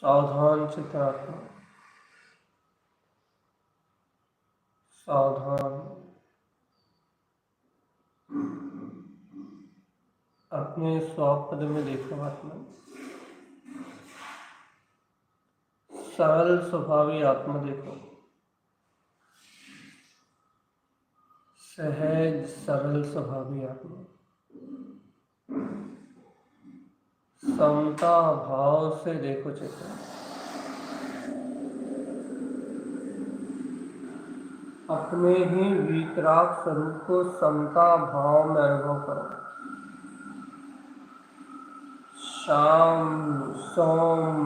सावधान चित्तात्मा, सावधान। अपने स्वपद में देखो आत्मा, सरल स्वभावी आत्मा देखो, सहज सरल स्वभावी आत्मा, समता भाव से देखो चेतन। अपने ही वीतराग स्वरूप को समता भाव में अनुभव करो। शाम सौम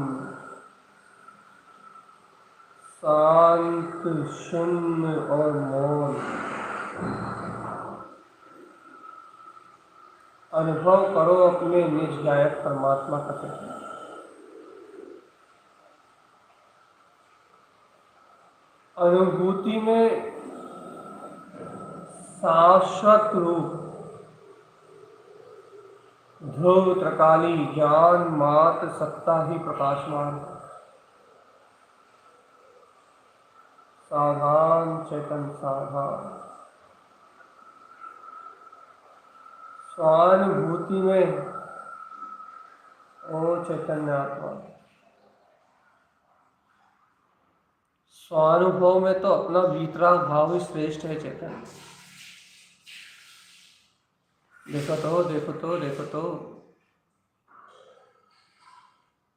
शांत शून्य और मौन अनुभव करो अपने निज गायक परमात्मा का चित्र। अनुभूति में शाश्वत रूप ध्रुव त्रिकाली ज्ञान मात्र सत्ता ही प्रकाशमान। सावधान चेतन सावधान। स्वानुभूति में ओ चैतन्य आत्मा, स्वानुभव में तो अपना वीतराग भाव ही श्रेष्ठ है चेतन। देखो तो देखो तो देखो तो,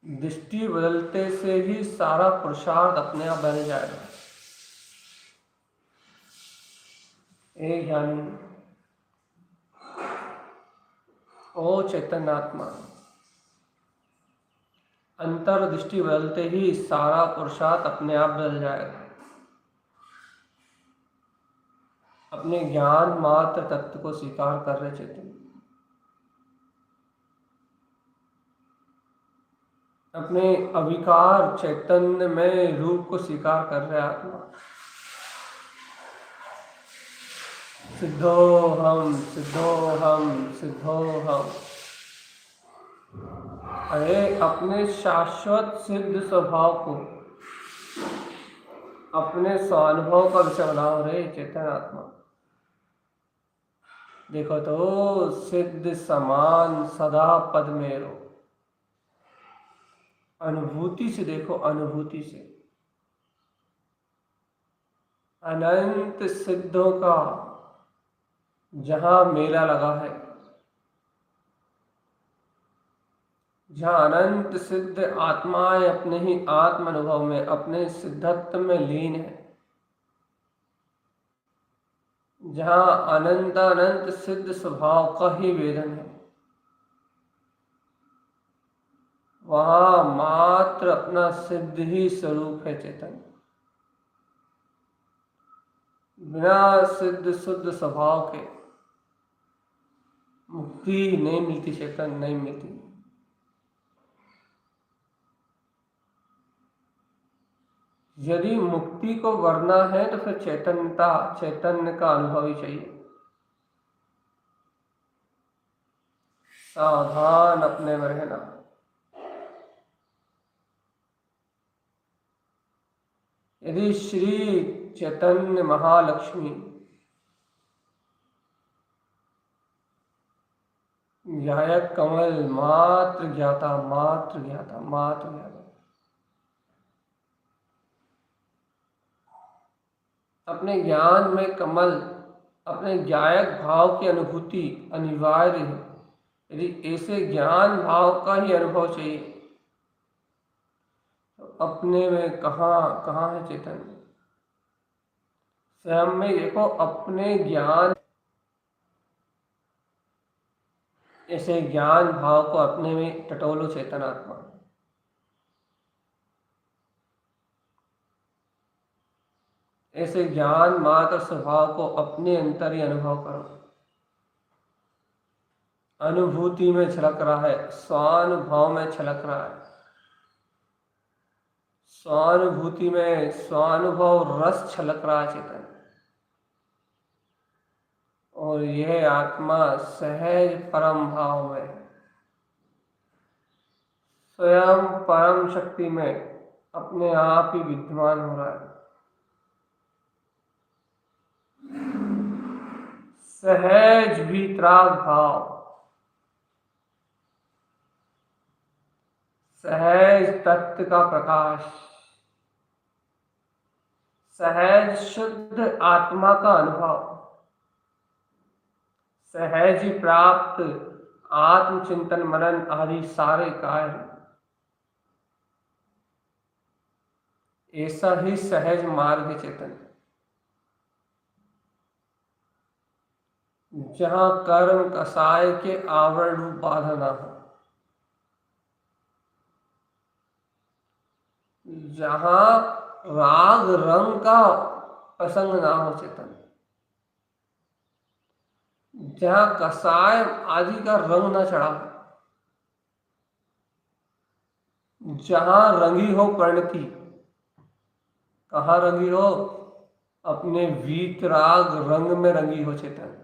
दृष्टि बदलते से ही सारा पुरुषार्थ अपने आप बन जाएगा। एक ज्ञानी ओ चैतन्य आत्मा, अंतर्दृष्टि बदलते ही सारा पुरुषार्थ अपने आप बदल जाएगा। अपने ज्ञान मात्र तत्व को स्वीकार कर रहे चेतन, अपने अविकार चैतन्य में रूप को स्वीकार कर रहे आत्मा। सिद्धो हम सिद्धो हम सिद्धो हम। अरे अपने शाश्वत सिद्ध स्वभाव को अपने स्वानुभव का विषय बनाओ रे चेतन आत्मा। देखो तो सिद्ध समान सदा पद मेरो। अनुभूति से देखो, अनुभूति से अनंत सिद्धों का जहां मेला लगा है, जहाँ अनंत सिद्ध आत्माएं अपने ही आत्म अनुभव में अपने सिद्धत्व में लीन है, जहाँ अनंत अनंत सिद्ध स्वभाव का ही वेदन है, वहाँ मात्र अपना सिद्ध ही स्वरूप है चेतन। बिना सिद्ध शुद्ध स्वभाव के मुक्ति नहीं मिलती चेतन, नहीं मिलती। यदि मुक्ति को वरना है तो फिर चैतन्य का अनुभव ही चाहिए। सावधान अपने में रहना। यदि श्री चैतन्य महालक्ष्मी गायक कमल मात्र ज्ञाता मात्र ज्ञाता मात्र ज्ञाता, अपने ज्ञान में कमल, अपने गायक भाव की अनुभूति अनिवार्य है। यदि ऐसे ज्ञान भाव का ही अनुभव चाहिए तो अपने में कहाँ कहाँ है चेतन। स्वयं में देखो, अपने ज्ञान, ऐसे ज्ञान भाव को अपने में टटोलो चेतन आत्मा। ऐसे ज्ञान मात्र स्वभाव को अपने अंतर ही अनुभव करो। अनुभूति में छलक रहा है, स्वानुभव में छलक रहा है, स्वानुभूति में स्वानुभव रस छलक रहा है चेतन। और यह आत्मा सहज परम भाव में, स्वयं परम शक्ति में अपने आप ही विद्यमान हो रहा है। सहज वीतराग भाव, सहज तत्व का प्रकाश, सहज शुद्ध आत्मा का अनुभव, सहज ही प्राप्त आत्मचिंतन मनन आदि सारे कार्य, ऐसा ही सहज मार्ग चेतन, जहां कर्म कसाय के आवरण रूप बाधा ना हो, जहां राग रंग का प्रसंग ना हो चेतन, जहां कसाय आदि का रंग ना चढ़ा, जहां रंगी हो परिणति। कहाँ रंगी हो? अपने वीतराग रंग में रंगी हो चेतन,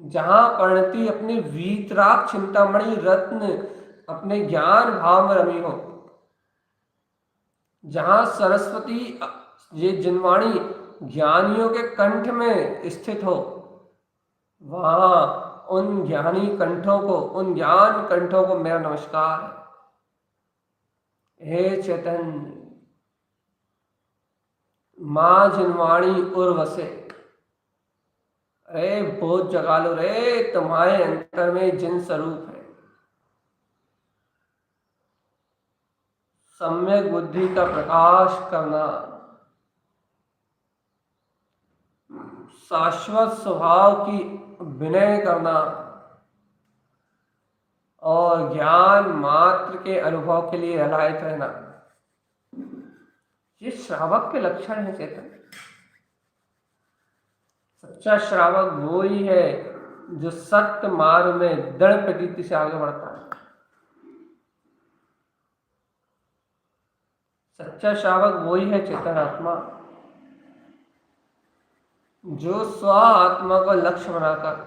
जहां परिणति अपने वीतराग चिंतामणि रत्न अपने ज्ञान भाव में रमी हो, जहां सरस्वती ये जिनवाणी ज्ञानियों के कंठ में स्थित हो, वहां उन ज्ञानी कंठों को, उन ज्ञान कंठों को मेरा नमस्कार है। हे चेतन, मां जिनवाणी उर्वसे, अरे बोध जगा लो रे, तुम्हारे अंतर में जिन स्वरूप है। सम्यक बुद्धि का प्रकाश करना, शाश्वत स्वभाव की विनय करना और ज्ञान मात्र के अनुभव के लिए अलायत रहना, ये श्रावक के लक्षण है चेतन। सच्चा श्रावक वो ही है जो सत्य मार्ग में दृढ़ प्रतीति से आगे बढ़ता है। सच्चा श्रावक वो ही है चेतन आत्मा, जो स्व आत्मा को लक्ष्य बनाकर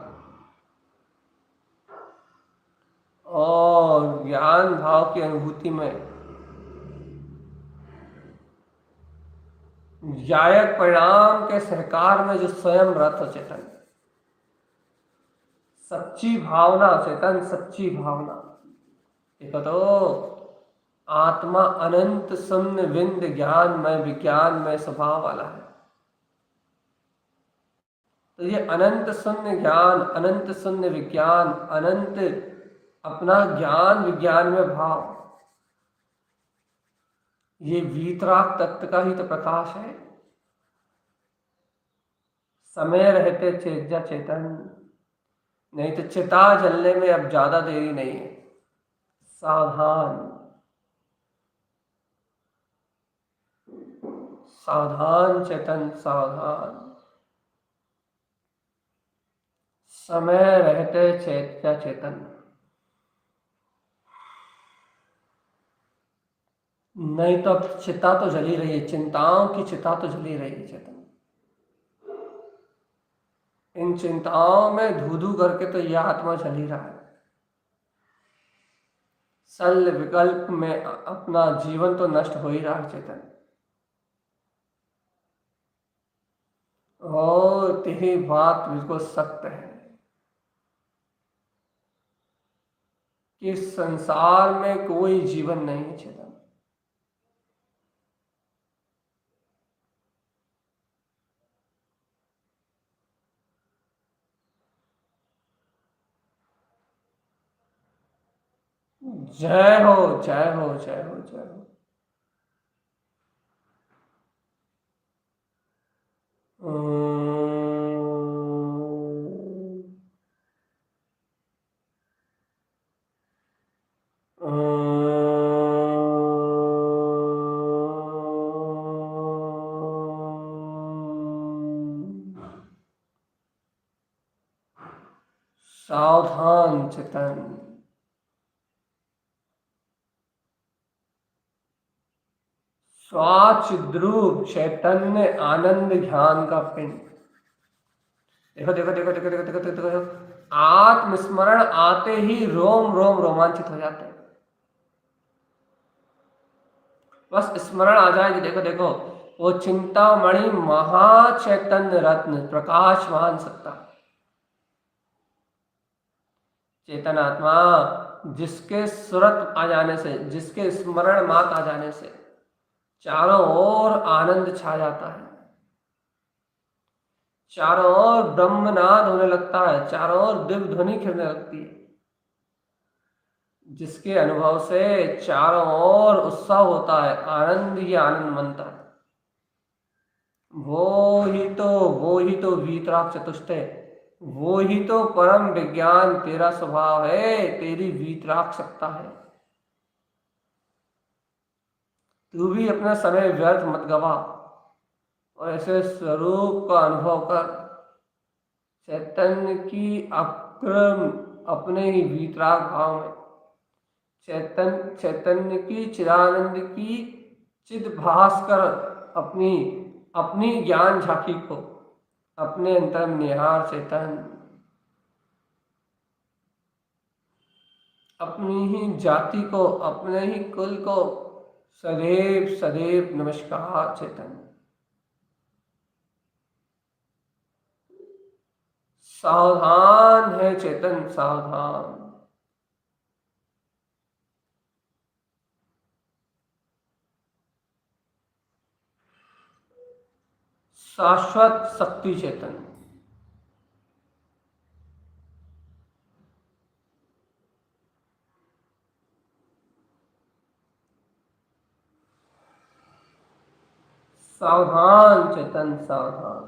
और ज्ञान भाव की अनुभूति में जायक परिणाम के सहकार में जो स्वयं रत हो चेतन, सच्ची भावना चेतन, सच्ची भावना। देखो तो आत्मा अनंत शून्य विंद ज्ञान में विज्ञान में स्वभाव वाला है। तो ये अनंत शून्य ज्ञान, अनंत शून्य विज्ञान, अनंत अपना ज्ञान विज्ञान में भाव, ये वीतराग तत्व का ही तो प्रकाश है। समय रहते चेत चेतन, नहीं तो चिता जलने में अब ज्यादा देरी नहीं है। सावधान, सावधान चेतन, सावधान। समय रहते चेतन, नहीं तो अब चिता तो जली रही है, चिंताओं की चिता तो जली रही है चेतन। इन चिंताओं में धू धू करके तो यह आत्मा चल ही रहा है। सल विकल्प में अपना जीवन तो नष्ट हो ही रहा है चेतन। और तेरी बात बिल्कुल सत्य है कि संसार में कोई जीवन नहीं है चेतन। जय हो, जय हो, जय हो, जय हो। सावधान चेतन, स्वाचिद्रूप चैतन्य आनंद ज्ञान का पिंड। देखो देखो देखो देखो देखो देखो देखो, देखो। आत्मस्मरण आते ही रोम रोम रोमांचित हो जाते हैं। बस स्मरण आ जाए कि देखो देखो वो चिंतामणि महाचैतन्य रत्न प्रकाशवान सत्ता चेतन आत्मा, जिसके सुरत आ जाने से, जिसके स्मरण मात आ जाने से चारों ओर आनंद छा जाता है, चारों ओर ब्रह्मनाद होने लगता है, चारों ओर दिव्य ध्वनि खिलने लगती है, जिसके अनुभव से चारों ओर उत्साह होता है, आनंद ही आनंद मनता है। वो ही तो वीतराग चतुष्ट है, वो ही तो परम विज्ञान तेरा स्वभाव है, तेरी वीतराग सत्ता है। तू भी अपना समय व्यर्थ मत गवा और ऐसे स्वरूप का अनुभव कर। चैतन्य की अक्रम अपने ही वीतराग भाव में, चैतन्य की चिदानंद की चिद भास्कर अपनी अपनी ज्ञान झांकी को अपने अंतर निहार चेतन, अपनी ही जाति को, अपने ही कुल को सदैव सदैव नमस्कार चेतन। सावधान है चेतन, सावधान। शाश्वत शक्ति चेतन, सावधान चेतन, सावधान।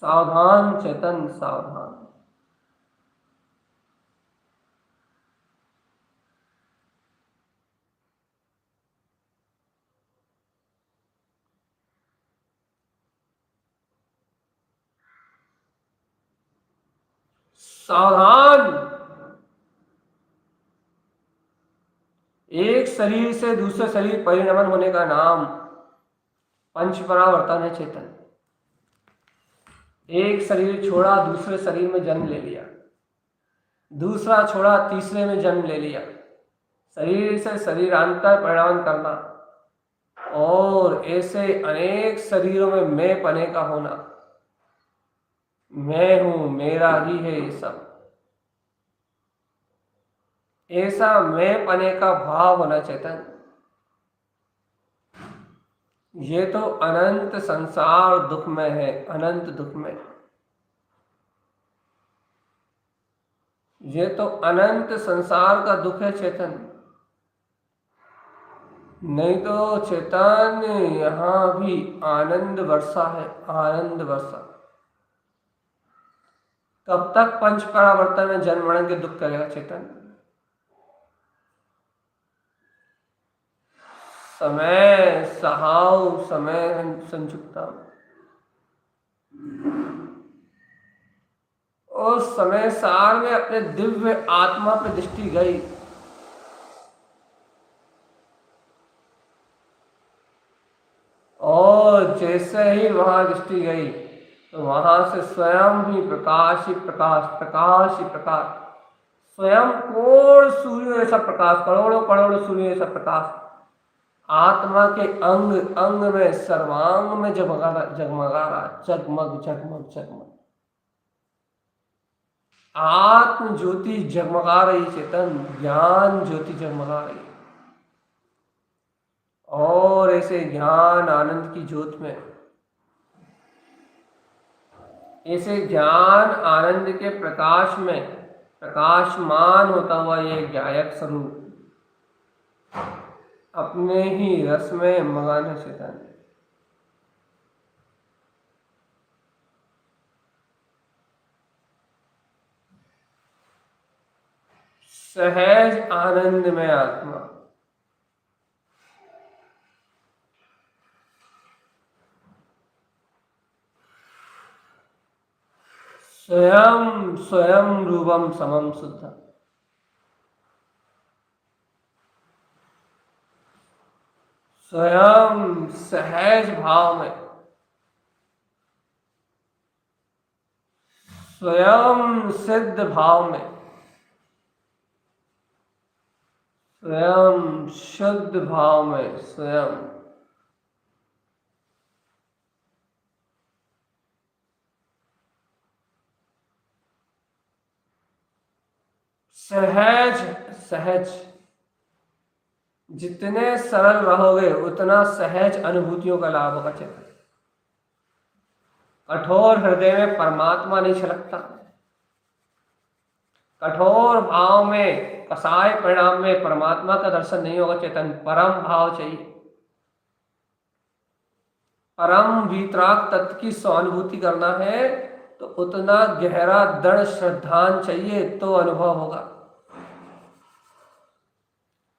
सावधान चेतन, सावधान। सावधान। एक शरीर से दूसरे शरीर परिणमन होने का नाम पंच परावर्तन है चेतन। एक शरीर छोड़ा, दूसरे शरीर में जन्म ले लिया, दूसरा छोड़ा, तीसरे में जन्म ले लिया। शरीर से शरीरांतर परिणाम करना और ऐसे अनेक शरीरों में मैं पने का होना, मैं हूं, मेरा ही है ये सब, ऐसा मैं पने का भाव होना चेतन। ये तो अनंत संसार दुख में है, अनंत दुख में। ये तो अनंत संसार का दुख है चेतन। नहीं तो चेतन यहां भी आनंद वर्षा है, आनंद वर्षा। कब तक पंच परावर्तन में जन्म मरण के दुख करेगा चेतन? समय सहाव, समय संचुकता, उस समय सार में अपने दिव्य आत्मा पे दृष्टि गई, और जैसे ही वहां दृष्टि गई तो वहां से स्वयं ही प्रकाश ही प्रकाश, प्रकाश ही प्रकाश, स्वयं कोण सूर्य ऐसा प्रकाश, करोड़ों करोड़ों सूर्य ऐसा प्रकाश आत्मा के अंग अंग में, सर्वांग में जगमगा रहा, जगमग जगमग जगमग। आत्म ज्योति जगमगा रही चेतन, ज्ञान ज्योति जगमगा रही, और ऐसे ज्ञान आनंद की ज्योत में, ऐसे ज्ञान आनंद के प्रकाश में प्रकाशमान होता हुआ ये गायक स्वरूप अपने ही रस में मगन है चेतन। सहज आनंद में आत्मा, स्वयं स्वयं रूपम समम शुद्ध, स्वयं सहज भाव में, स्वयं सिद्ध भाव में, स्वयं शुद्ध भाव में, स्वयं सहज सहज। जितने सरल रहोगे उतना सहज अनुभूतियों का लाभ होगा चेतन। कठोर हृदय में परमात्मा नहीं छलकता। कठोर भाव में, कसाय परिणाम में परमात्मा का दर्शन नहीं होगा चेतन। परम भाव चाहिए। परम वीतराग तत्व की स्वानुभूति करना है तो उतना गहरा दृढ़ श्रद्धान चाहिए तो अनुभव होगा।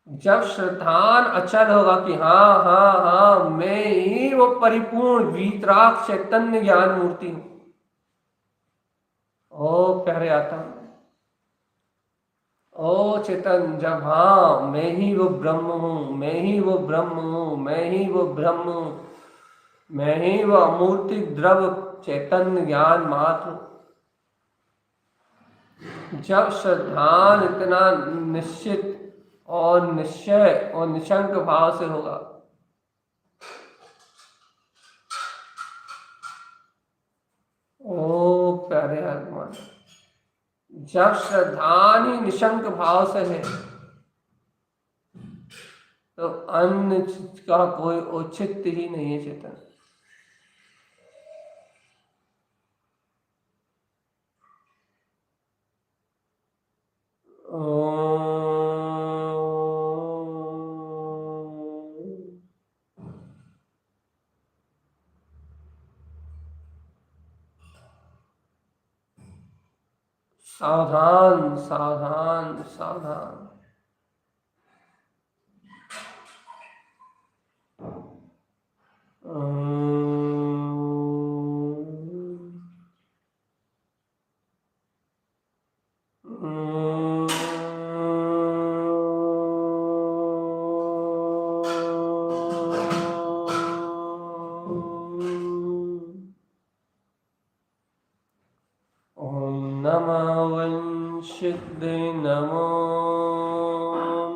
जब श्रद्धान अचल होगा कि हाँ हाँ हाँ मैं ही वो परिपूर्ण वीतराग चैतन्य ज्ञान मूर्ति हूं। ओ प्यारे आत्मा, ओ चेतन, जब हाँ मैं ही वो ब्रह्म हूं, मैं ही वो ब्रह्म हूं, मैं ही वो ब्रह्म हूं, मैं ही वो अमूर्तिक द्रव चैतन्य ज्ञान मात्र हूं। जब श्रद्धान इतना निश्चित और निश्चय और निशंक भाव से होगा, ओ प्यारे आत्मा, जब श्रद्धान ही निशंक भाव से है तो अन्य का कोई औचित्य ही नहीं है चेतन। सावधान सावधान सावधान। नमः वंशिद्दे नमो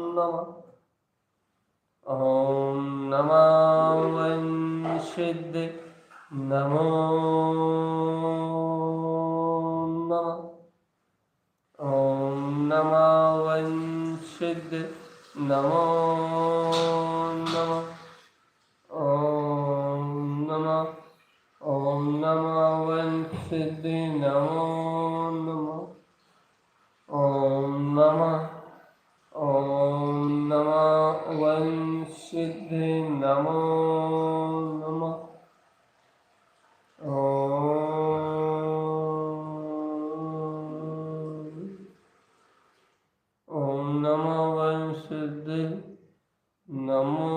नमः। ॐ नमः वंशिद्दे नमो नमः। ॐ नमः वंशिद्दे नमो नमः। ॐ नमः वंशिद्दे नमो नमः। ॐ नमः वंशिद्दे नमो नमः। ॐ नमः वंशिद्दे नमो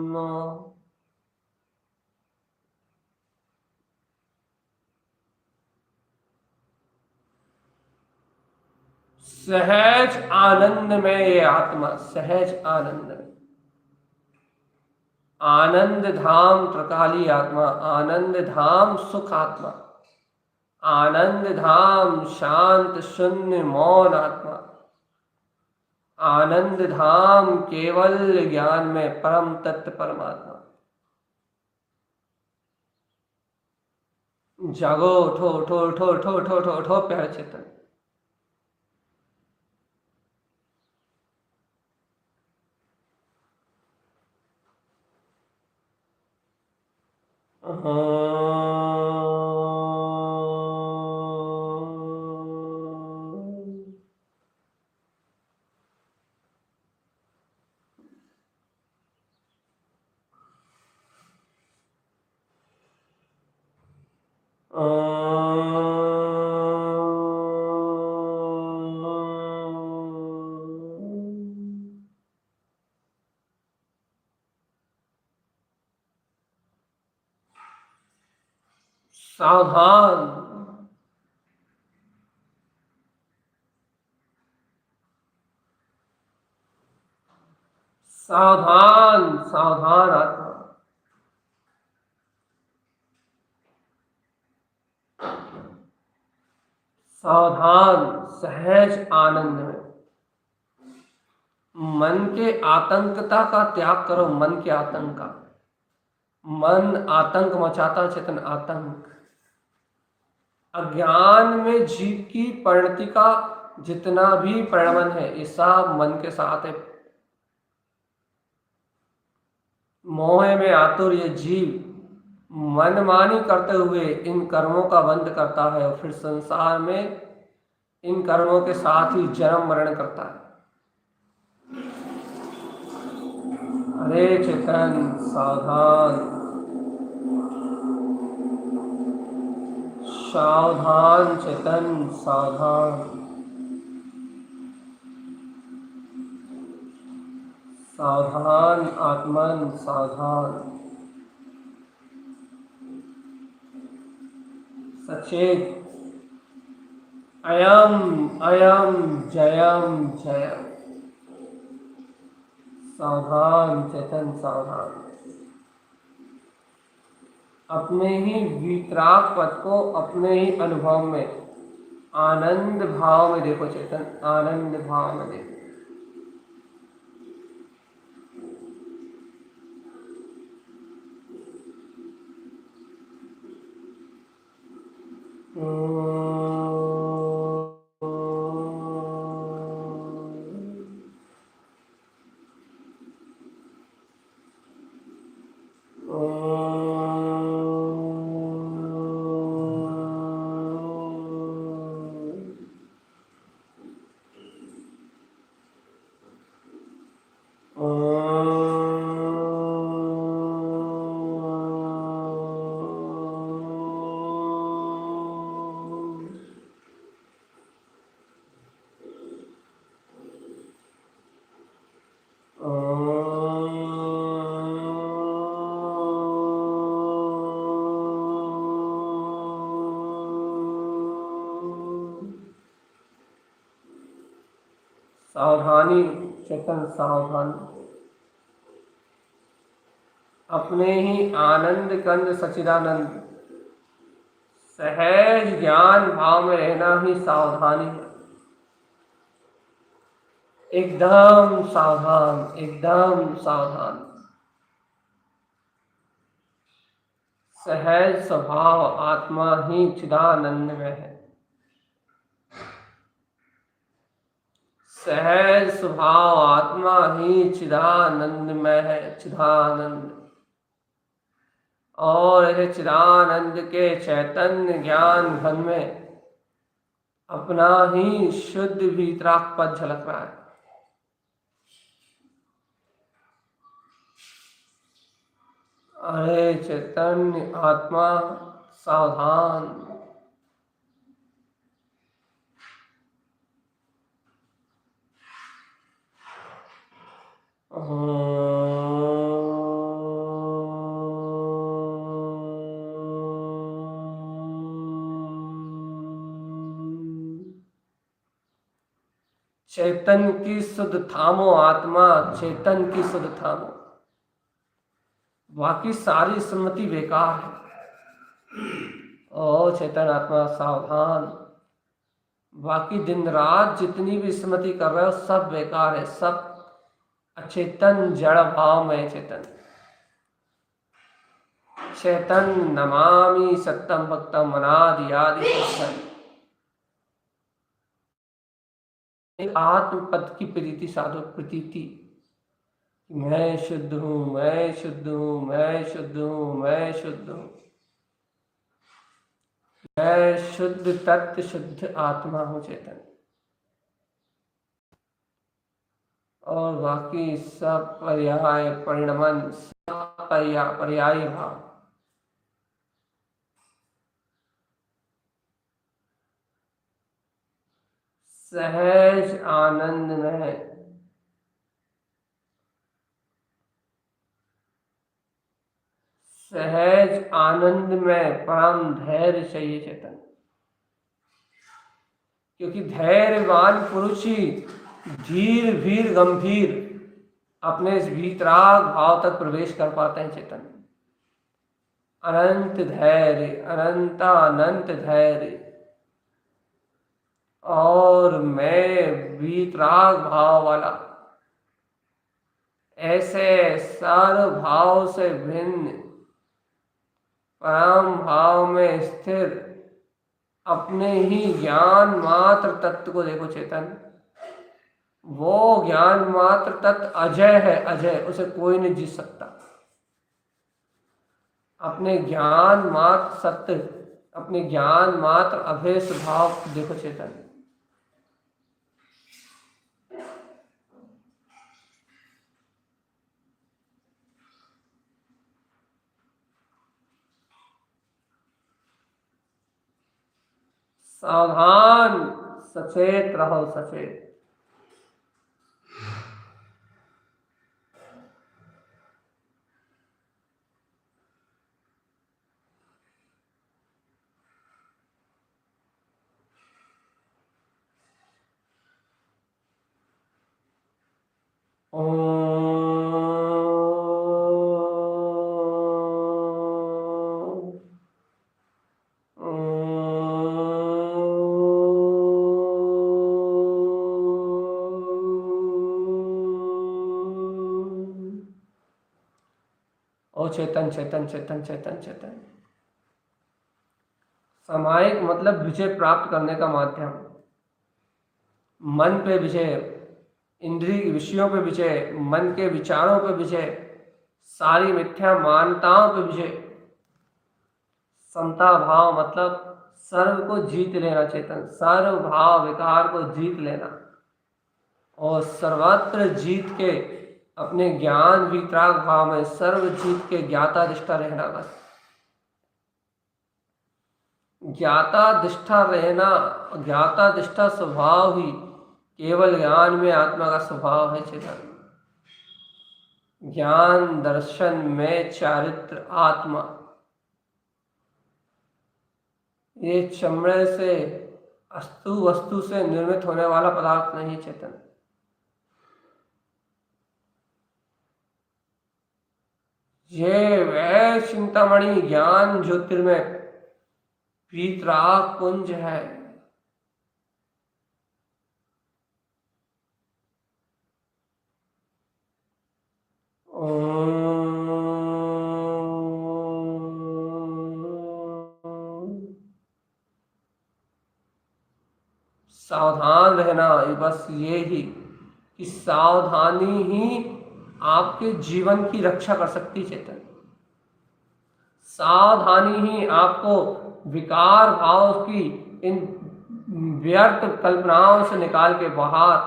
नमः। सहज आनंद में ये आत्मा, सहज आनंद में, आनंद धाम त्रिकाली आत्मा, आनंद धाम सुख आत्मा, आनंद धाम शांत शून्य मौन आत्मा, आनंद धाम केवल ज्ञान में परम तत्व परमात्मा। जागो, उठो उठो उठो उठो उठो उठो उठो प्यारे चेतन। सावधान, सावधान सावधान आत्मा, सावधान सहज आनंद में। मन के आतंकता का त्याग करो, मन के आतंक का। मन आतंक मचाता, चेतन आतंक। अज्ञान में जीव की परिणति का जितना भी परिणमन है, ये सब मन के साथ है। मोह में आतुर ये जीव मनमानी करते हुए इन कर्मों का बंध करता है और फिर संसार में इन कर्मों के साथ ही जन्म मरण करता है। अरे चेतन सावधान, सावधान चेतन सावधान, सावधान आत्मन सावधान, सचेत। अयम अयम जयम जयम, सावधान चेतन सावधान। अपने ही वितराग पद को अपने ही अनुभव में आनंद भाव में देखो चेतन, आनंद भाव में देखो। सावधानी चेतन सावधानी। अपने ही आनंद कंद सचिदानंद सहज ज्ञान भाव में रहना ही सावधानी है। एकदम सावधान, एकदम सावधान। सहज स्वभाव आत्मा ही चिदानंद में है। सहज स्वभाव आत्मा ही चिदानंद में है, चिदानंद। और यह चिदानंद के चैतन्य ज्ञान घन में अपना ही शुद्ध वितराग पद झलक रहा है। अरे चैतन्य आत्मा सावधान। चेतन की सुध थामो आत्मा, चेतन की सुध थामो। बाकी सारी स्मृति बेकार है। ओ चेतन आत्मा सावधान। बाकी दिन रात जितनी भी स्मृति कर रहे हो सब बेकार है, सब अचेतन जड़ भाव में चेतन। चेतन नमामि सत्यम भक्तम अनादि आदि सत्संग। आत्म पद की प्रीति साधो, प्रतीति। मैं शुद्ध हूं, मैं शुद्ध हूं, मैं शुद्ध हूं, मैं शुद्ध हूं। मैं शुद्ध तत्व शुद्ध आत्मा हूं चेतन। और बाकी सब पर्याय परिणमन, सब पर्यायी भाव। सहज आनंद में, सहज आनंद में परम धैर्य चाहिए चेतन। क्योंकि धैर्यवान पुरुष ही धीर भीर गंभीर अपने इस वीतराग भाव तक प्रवेश कर पाते हैं चेतन। अनंत धैर्य, अनंत धैर्य, और मैं वीतराग भाव वाला, ऐसे सर्व भाव से भिन्न परम भाव में स्थिर अपने ही ज्ञान मात्र तत्व को देखो चेतन। वो ज्ञान मात्र तत्व अजय है, अजय, उसे कोई नहीं जीत सकता। अपने ज्ञान मात्र सत्य, अपने ज्ञान मात्र अभय स्वभाव देखो चेतन। सावधान, सचेत रहो, सचेत। ओ चेतन, चेतन, चेतन, चेतन, चेतन। सामायिक मतलब विजय प्राप्त करने का माध्यम। मन पे विजय, इंद्रिय विषयों पे विजय, मन के विचारों पे विजय, सारी मिथ्या मान्यताओं पे विजय। समता भाव मतलब सर्व को जीत लेना चेतन, सर्व भाव विकार को जीत लेना, और सर्वत्र जीत के अपने ज्ञान वितराग भाव में सर्व जीत के ज्ञाता दिष्टा रहना। बस ज्ञाता दिष्टा रहना, ज्ञाता दिष्टा स्वभाव ही केवल ज्ञान में आत्मा का स्वभाव है चेतन। ज्ञान दर्शन में चारित्र आत्मा, ये चमड़े से अस्तु वस्तु से निर्मित होने वाला पदार्थ नहीं चेतन। ये वह चिंतामणि ज्ञान ज्योतिर्मय वीतराग कुंज है। सावधान रहना, बस ये ही कि सावधानी ही आपके जीवन की रक्षा कर सकती चेतन। सावधानी ही आपको विकार भाव की इन व्यर्थ कल्पनाओं से निकाल के बाहर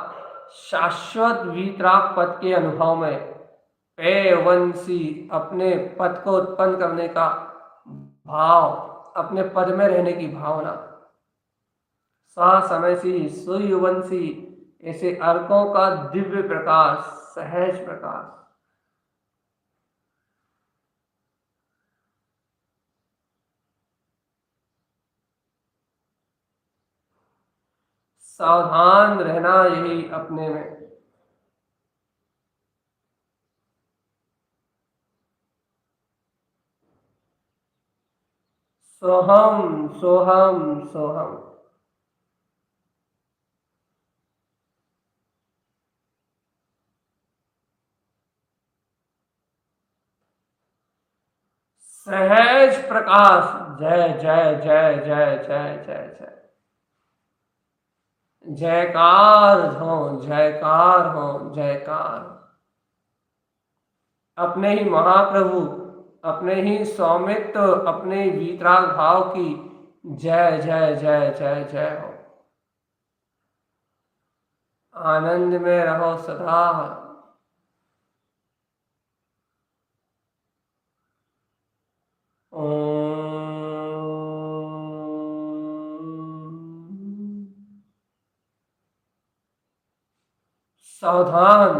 शाश्वत वीतराग पद के अनुभव में पेवंसी अपने पद को उत्पन्न करने का भाव, अपने पद में रहने की भावना, समय सी सुयुवंशी, ऐसे अर्कों का दिव्य प्रकाश, सहज प्रकाश। सावधान रहना यही अपने में। सोहम, सोहम, सोहम। सहज प्रकाश, जय जय जय जय जय जय जय। जयकार हो, जयकार हो, जयकार। अपने ही महाप्रभु, अपने ही स्वामित्व, अपने वीतराग भाव की जय जय जय जय जय हो। आनंद में रहो सदा। सावधान,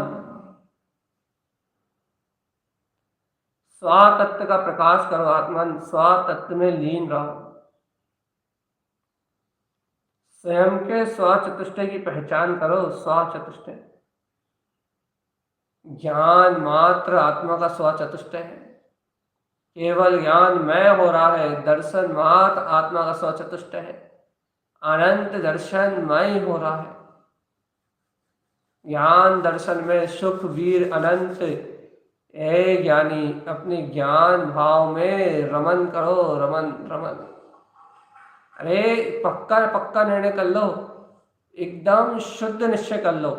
स्वातत्व का प्रकाश करो आत्मन, स्वातत्व में लीन रहो। स्वयं के स्वचतुष्टय की पहचान करो, स्वचतुष्टय। ज्ञान मात्र आत्मा का स्वचतुष्ट है। केवल ज्ञान मय हो रहा है, दर्शन मात्र आत्मा का स्वचतुष्ट है। अनंत दर्शन मय हो रहा है। ज्ञान दर्शन में सुख वीर अनंत। ए ज्ञानी, अपने ज्ञान भाव में रमन करो, रमन रमन। अरे पक्का पक्का निर्णय कर लो, एकदम शुद्ध निश्चय कर लो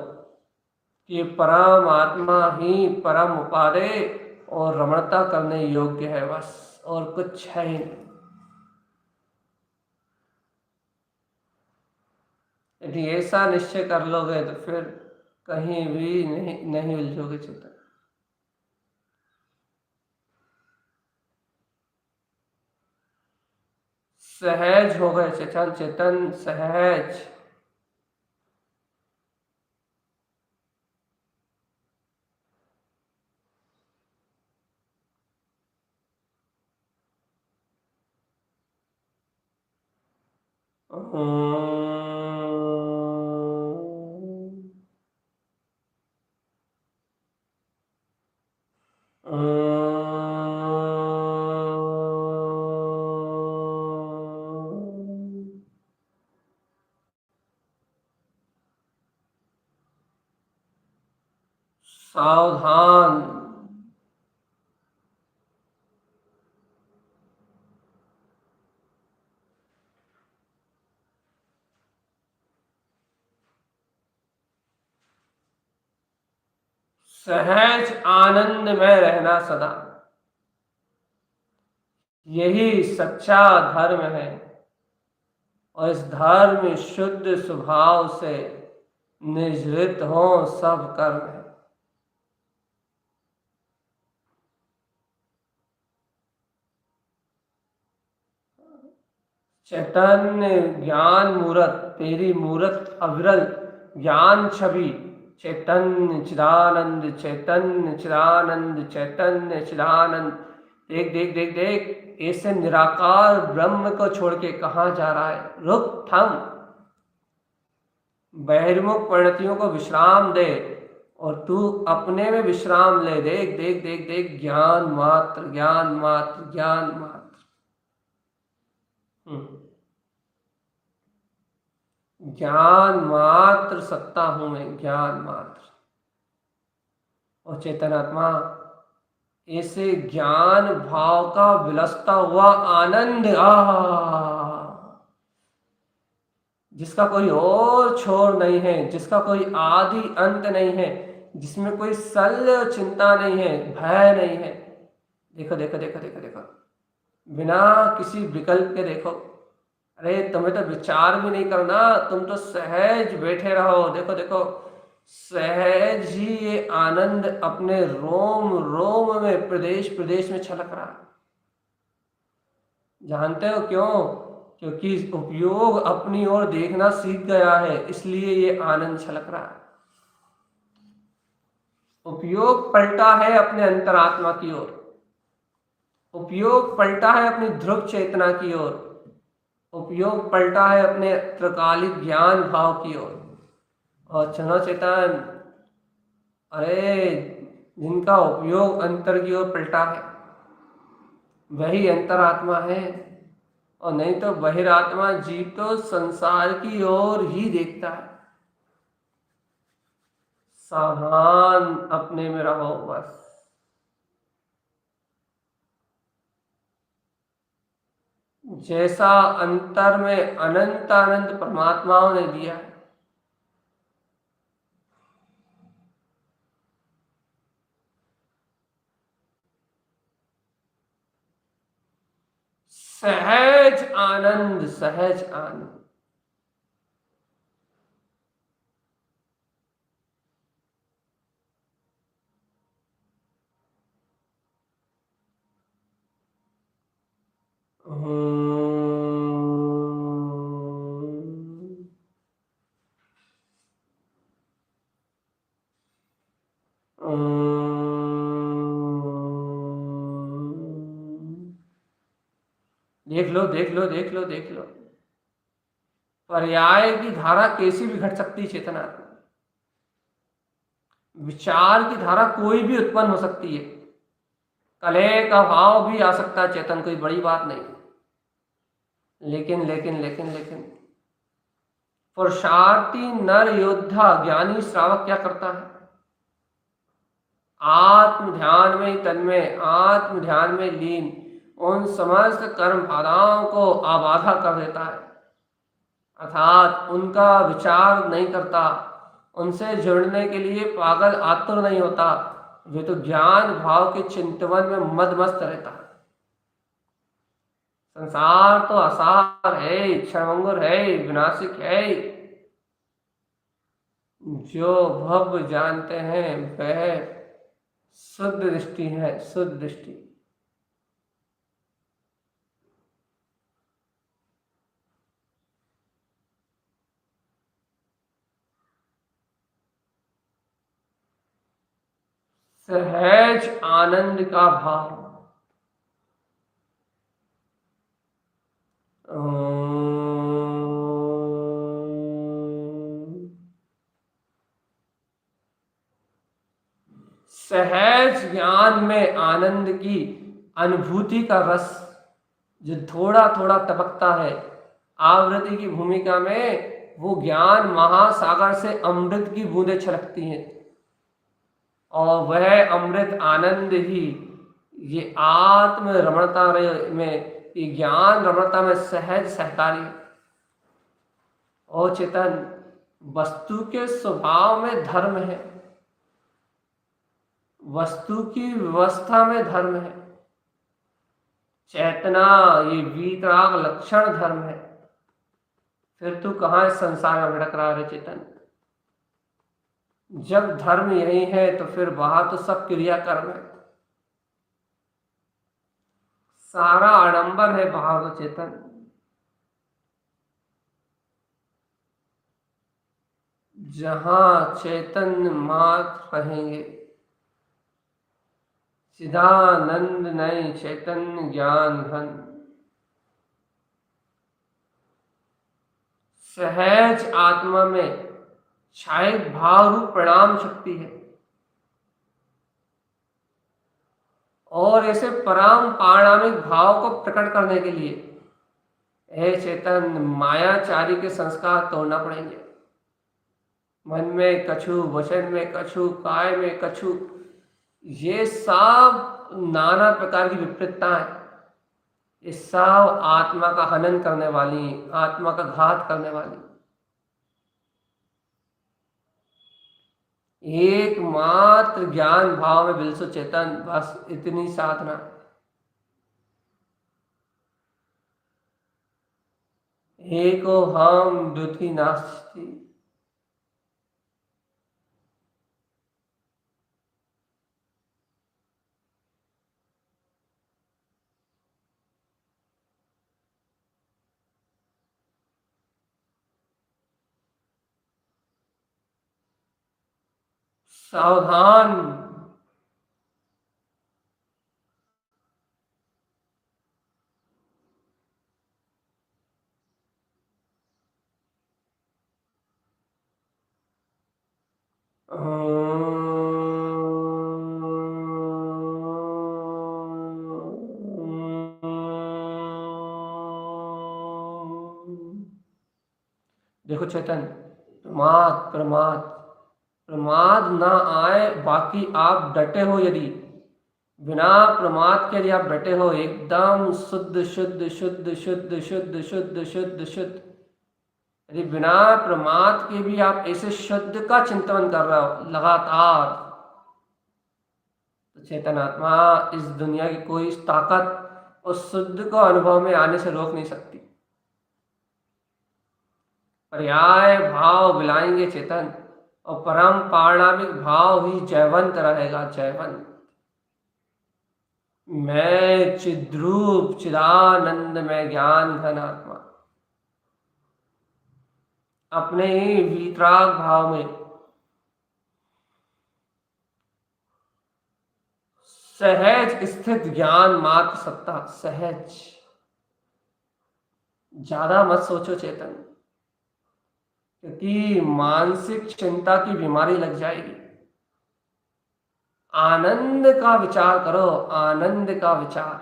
कि परम आत्मा ही परम उपादेय और रमणता करने योग्य है, बस और कुछ है ही नहीं। यदि ऐसा निश्चय कर लोगे तो फिर कहीं भी नहीं उलझोगे चेतन। सहज हो गए चेतन, चेतन सहज। सावधान। सहज आनंद में रहना सदा, यही सच्चा धर्म है। और इस धर्म में शुद्ध स्वभाव से निजृत हो सब कर्म है। चैतन्य ज्ञान मूरत, तेरी मूरत अविरल ज्ञान छवि। चैतन्य चिदानंद, चैतन्य चिदानंद, चैतन्य चिदानंद। देख देख देख देख, ऐसे निराकार ब्रह्म को छोड़ के कहाँ जा रहा है? रुक, थम। बहिर्मुख परिणतियों को विश्राम दे और तू अपने में विश्राम ले। देख देख देख देख, ज्ञान मात्र, ज्ञान मात्र, ज्ञान मात्र। ज्ञान मात्र सत्ता हूं मैं, ज्ञान मात्र। और चेतन आत्मा, ऐसे ज्ञान भाव का विलसता हुआ आनंद, जिसका कोई और छोर नहीं है, जिसका कोई आदि अंत नहीं है, जिसमें कोई शल्य चिंता नहीं है, भय नहीं है। देखो देखो देखो देखो देखो, बिना किसी विकल्प के देखो। अरे तुम्हें तो विचार भी नहीं करना, तुम तो सहज बैठे रहो। देखो देखो, सहज ही ये आनंद अपने रोम रोम में, प्रदेश प्रदेश में छलक रहा है। जानते हो क्यों? क्योंकि उपयोग अपनी ओर देखना सीख गया है, इसलिए ये आनंद छलक रहा है। उपयोग पलटा है अपने अंतरात्मा की ओर, उपयोग पलटा है अपनी ध्रुव चेतना की ओर, उपयोग पलटा है अपने त्रिकालिक ज्ञान भाव की ओर। और चलो चेतन, अरे जिनका उपयोग अंतर की ओर पलटा है वही अंतरात्मा है। और नहीं तो बहिरात्मा जीव तो संसार की ओर ही देखता है। सावधान, अपने में रहो बस। जैसा अंतर में अनंत अनंत परमात्माओं ने दिया है, सहज आनंद, सहज आनंद। देख लो देख लो देख लो देख लो, पर्याय की धारा कैसी भी घट सकती चेतना। विचार की धारा कोई भी उत्पन्न हो सकती है, कलह का भाव भी आ सकता है चेतन, कोई बड़ी बात नहीं। लेकिन लेकिन लेकिन लेकिन पुरुषार्थी नर योद्धा ज्ञानी श्रावक क्या करता है? आत्म ध्यान में तन्मय, आत्म ध्यान में लीन उन समस्त कर्म बाधाओं को आबाधा कर देता है, अर्थात उनका विचार नहीं करता, उनसे जुड़ने के लिए पागल आतुर नहीं होता, वे तो ज्ञान भाव के चिंतवन में मदमस्त रहता है। संसार तो असार है, क्षणभंगुर है, विनाशिक है। जो भव जानते हैं वह शुद्ध दृष्टि है, शुद्ध दृष्टि। सहज आनंद का भाव। सहज ज्ञान में आनंद की अनुभूति का रस जो थोड़ा थोड़ा टपकता है आवृत्ति की भूमिका में, वो ज्ञान महासागर से अमृत की बूंदें छलकती हैं, और वह अमृत आनंद ही ये आत्म रमणता में, ये ज्ञान रमणता में सहज सहकारी। और चेतन वस्तु के स्वभाव में धर्म है, वस्तु की व्यवस्था में धर्म है, चेतना ये वीतराग लक्षण धर्म है। फिर तू कहाँ इस संसार में भटक रहा है चेतन? जब धर्म यही है तो फिर वहां तो सब क्रिया कर्म है, सारा आडंबर है बाहर तो चेतन। जहां चेतन मात्र रहेंगे, चिदानंद नहीं चैतन्य ज्ञान घन, सहज आत्मा में छायक भाव रूप प्रणाम शक्ति है, और ऐसे परम पारणामिक भाव को प्रकट करने के लिए हे चेतन मायाचारी के संस्कार तोड़ना पड़ेंगे। मन में कछु, वचन में कछु, काय में कछु, ये सब नाना प्रकार की विपरीतताएं, ये सब आत्मा का हनन करने वाली, आत्मा का घात करने वाली। एकमात्र ज्ञान भाव में बिलसो चेतन, बस इतनी साधना। एको हम द्वितीय नास्ति। सावधान। देखो चेतन, प्रमाद प्रमाद प्रमाद ना आए, बाकी आप डटे हो, यदि बिना प्रमाद के यदि आप डटे हो, एकदम शुद्ध शुद्ध शुद्ध शुद्ध शुद्ध शुद्ध शुद्ध शुद्ध, यदि बिना प्रमाद के भी आप ऐसे शुद्ध का चिंतन कर रहे हो लगातार, तो चेतन आत्मा इस दुनिया की कोई ताकत उस शुद्ध को अनुभव में आने से रोक नहीं सकती। पर्याय भाव बिलाएंगे चेतन, और परम पारणामिक भाव ही जयवंत रहेगा, जयवंत। मैं चिद्रूप चिदानंद में ज्ञान घन आत्मा, अपने ही वीतराग भाव में सहज स्थित ज्ञान मात्र सत्ता, सहज। ज्यादा मत सोचो चेतन, क्योंकि मानसिक चिंता की बीमारी लग जाएगी। आनंद का विचार करो, आनंद का विचार।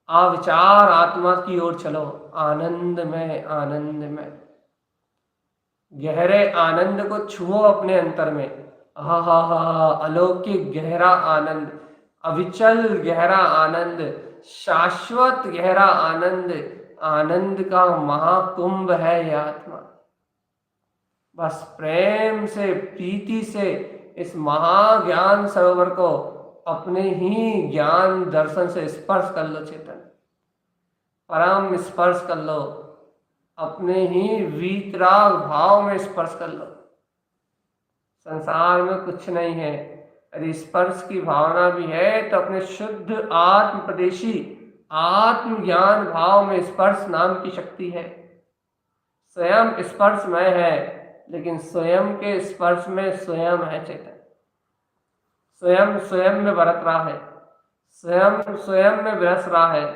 अविचार आत्मा की ओर चलो, आनंद में, आनंद में। गहरे आनंद को छुओ अपने अंतर में। हा हा हा, अलौकिक गहरा आनंद, अविचल गहरा आनंद, शाश्वत गहरा आनंद, आनंद का महाकुंभ है यह आत्मा। बस प्रेम से, प्रीति से इस महाज्ञान सरोवर को अपने ही ज्ञान दर्शन से स्पर्श कर लो चेतन, परम स्पर्श कर लो, अपने ही वीतराग भाव में स्पर्श कर लो। संसार में कुछ नहीं है, यदि स्पर्श की भावना भी है तो अपने शुद्ध आत्म प्रदेशी आत्म ज्ञान भाव में स्पर्श नाम की शक्ति है। स्वयं स्पर्शमय है, लेकिन स्वयं के स्पर्श में स्वयं है चेतन। स्वयं स्वयं में बरत रहा है, स्वयं स्वयं में विरस रहा है,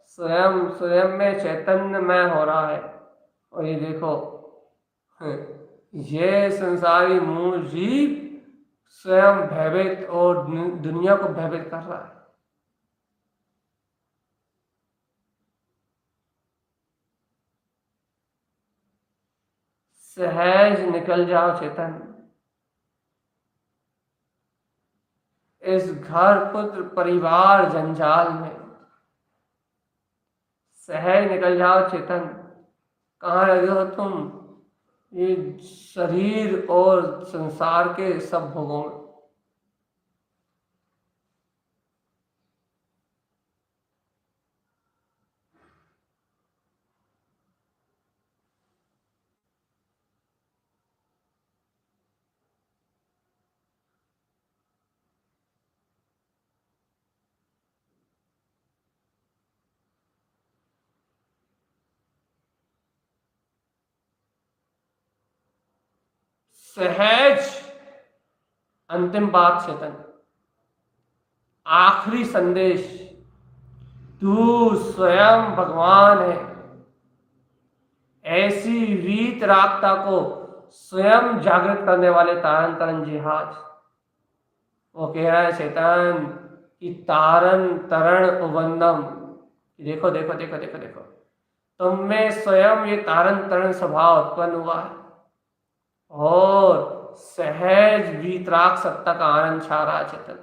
स्वयं स्वयं में चैतन्यमय हो रहा है। और ये देखो, ये संसारी मूल जीव स्वयं भयभीत और दुनिया को भयभीत कर रहा है। सहज निकल जाओ चेतन, इस घर पुत्र परिवार जंजाल में सहज निकल जाओ चेतन। कहाँ लगे हो तुम? ये शरीर और संसार के सब भोगों में। सहज अंतिम बात चेतन, आखिरी संदेश, तू स्वयं भगवान है। ऐसी वीतरागता को स्वयं जागृत करने वाले तारन तरन जिहाज, वो कह रहा है चेतन कि तारन तरण उबंदम। देखो देखो देखो देखो देखो, तुम में स्वयं ये तारन तरण स्वभाव उत्पन्न हुआ है और सहज वीतराग सत्ता का आनंद छा रहा है चेतन।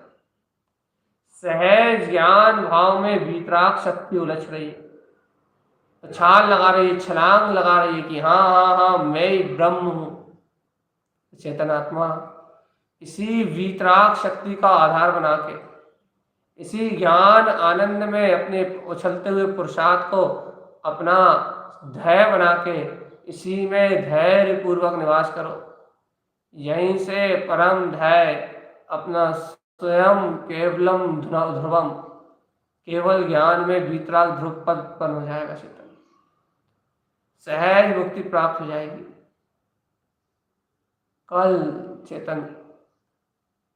सहज ज्ञान भाव में वीतराग शक्ति उलझ रही है, छाल लगा रही है, छलांग लगा रही है कि हाँ हाँ हाँ मैं ही ब्रह्म हूं। चेतन आत्मा इसी वीतराग शक्ति का आधार बना के, इसी ज्ञान आनंद में अपने उछलते हुए पुरुषार्थ को अपना ध्येय बना के, इसी में धैर्य पूर्वक निवास करो। यहीं से परम ध्येय अपना स्वयं केवलम ध्रुवम, केवल ज्ञान में वीतराग ध्रुव पद उत्पन्न हो जाएगा चेतन। सहज मुक्ति प्राप्त हो जाएगी। कल चेतन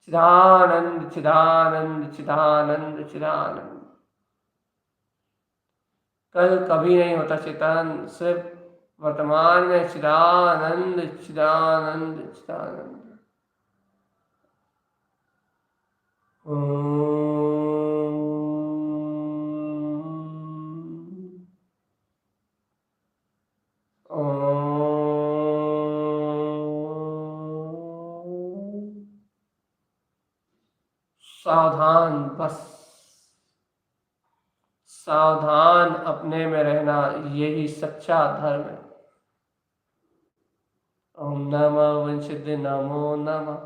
चिदानंद चिदानंद चिदानंद चिदानंद, कल कभी नहीं होता चेतन, सिर्फ वर्तमान में चिदानंद चिदानंद चिदानंद। सावधान, बस सावधान अपने में रहना, यही सच्चा धर्म है। ओम नमः वंशिद नमो नमः,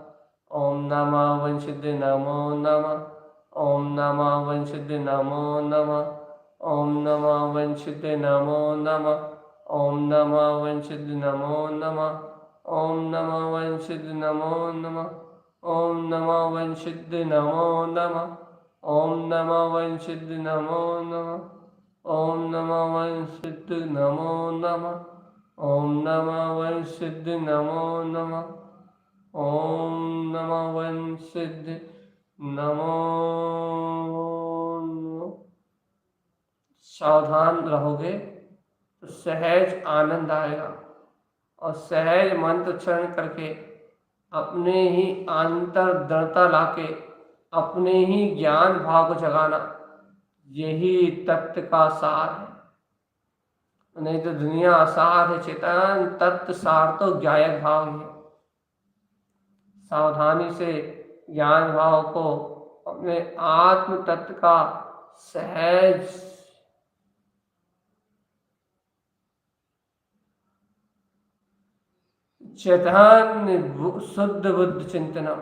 ओम नमः वंशिद नमो नमः, ओम नमः वंशिद नमो नमः, ओम नमः वंशिद नमो नमः, ओम नमः वंशिद नमो नमः, ओम नमः वंशिद नमो नमः, ओम नमः वंशिद नमो नमः, ओम नमः वंशिद नमो नमः, ओम नमः वंशिद नमो नमः, ओम नमः वंशिद नमो नमः, ओम नमः वंशिद नमो नमः। सावधान रहोगे तो सहज आनंद आएगा, और सहज मंत्र उच्चारण करके अपने ही आंतर दृढ़ता लाके अपने ही ज्ञान भाव को जगाना, यही तत्व का सार है। नहीं तो दुनिया सार है, चेतन तत्व सार तो ज्ञायक भाव ही है। सावधानी से ज्ञान भाव को अपने आत्म तत्व का सहज चैतन्य शुद्ध बुद्ध चिंतनम,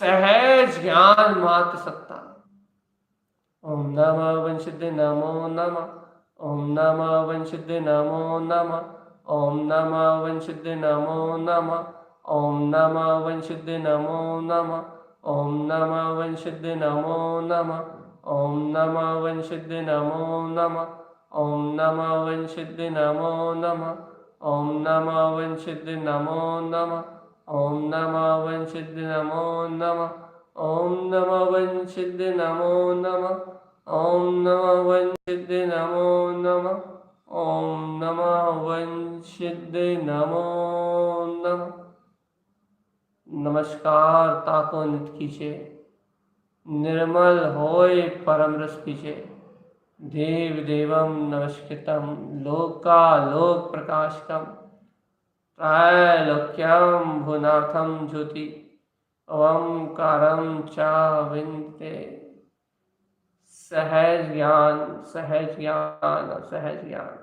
सहज ज्ञान मात्र सत्ता। ओम नमः वंशुद्ध नमो नमः। ओम नमः वंशुद्ध नमो नमः। ओम नमः वंशुद्ध नमो नमः। ओम नमः वंशुद्ध नमो नमः। ओम नमः वंशुद्ध नमो नमः। ओम नमः वंशुद्ध नमो नमः। ओम नमः वंशुद्ध नमो नमः। ओम नमः वंशुद्ध नमो नमः। ओम नमः वंशुद्ध नमो नमः। ओम नमः वंशुद्ध नमो नमः। ओम नमः वंशुद्ध नमो नमः। ओम नमः वंशुद्ध नमो नमः। नमस्कार ताको नित कीजिए, निर्मल होय परम रस कीजिए। देव देवम नमस्कृतम लोकालोक प्रकाशकम त्रैलोक्यम भुवनाथम ज्योति ओंकारं च विंते। सहज ज्ञान, सहज ज्ञान, सहज ज्ञान।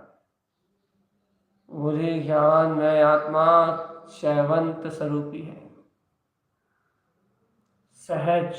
मुझे ज्ञान में आत्मा शैवंत स्वरूपी है। सहज।